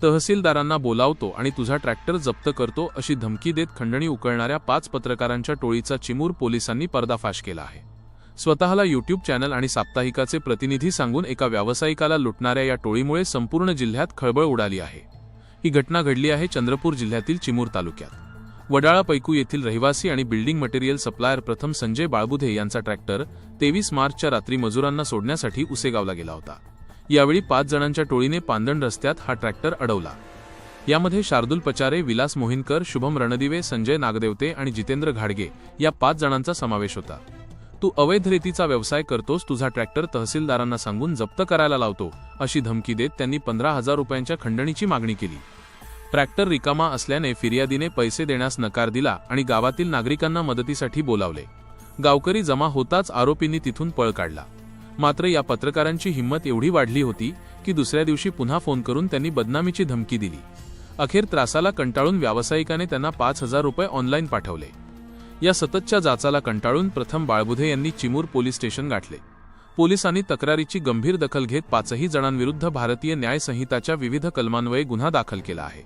तहसीलदारांना बोलावतो आणि तुझा ट्रॅक्टर जप्त करतो अशी धमकी देत खंडणी उकळणाऱ्या 5 पत्रकारांच्या टोळीचा चिमूर पोलिसांनी पर्दाफाश केला आहे। स्वतःला यूट्यूब चॅनल आणि साप्ताहिकाचे प्रतिनिधी सांगून एका व्यावसायिकाला लुटणाऱ्या या टोळीमुळे संपूर्ण जिल्ह्यात खळबळ उडाली आहे। ही घटना घडली आहे चंद्रपूर जिल्ह्यातील चिमूर तालुक्यात। वडाळा पैकू येथील रहिवासी आणि बिल्डिंग मटेरियल सप्लायर प्रथम संजय बाळबुधे यांचा ट्रॅक्टर 23 मार्चच्या रात्री मजुरांना सोडण्यासाठी उसेगावला गेला होता। यावेळी 5 जणांच्या टोळीने पांदण रस्त्यात हा ट्रॅक्टर अडवला। यामध्ये शार्दुल पचारे, विलास मोहिनकर, शुभम रणदिवे, संजय नागदेवते आणि जितेंद्र घाडगे या 5 जणांचा समावेश होता। तू अवैध रेतीचा व्यवसाय करतोस, तुझा ट्रॅक्टर तहसीलदारांना सांगून जप्त करायला लावतो अशी धमकी देत त्यांनी 15,000 रुपयांच्या खंडणीची मागणी केली। ट्रॅक्टर रिकामा असल्याने फिर्यादीने पैसे देण्यास नकार दिला आणि गावातील नागरिकांना मदतीसाठी बोलावले। गावकरी जमा होताच आरोपींनी तिथून पळ काढला। मात्र या पत्रकारांची हिंमत एवढी वाढली होती की दुसऱ्या दिवशी पुन्हा फोन करून त्यांनी बदनामीची धमकी दिली। अखेर त्रासाला कंटाळून व्यावसायिकाने त्यांना 5,000 रुपये ऑनलाईन पाठवले। या सततच्या जाचाला कंटाळून प्रथम बाळबुधे यांनी चिमूर पोलीस स्टेशन गाठले। पोलिसांनी तक्रारीची गंभीर दखल घेत 5ही जणांविरुद्ध भारतीय न्याय संहिताच्या विविध कलमान्वये गुन्हा दाखल केला आहे।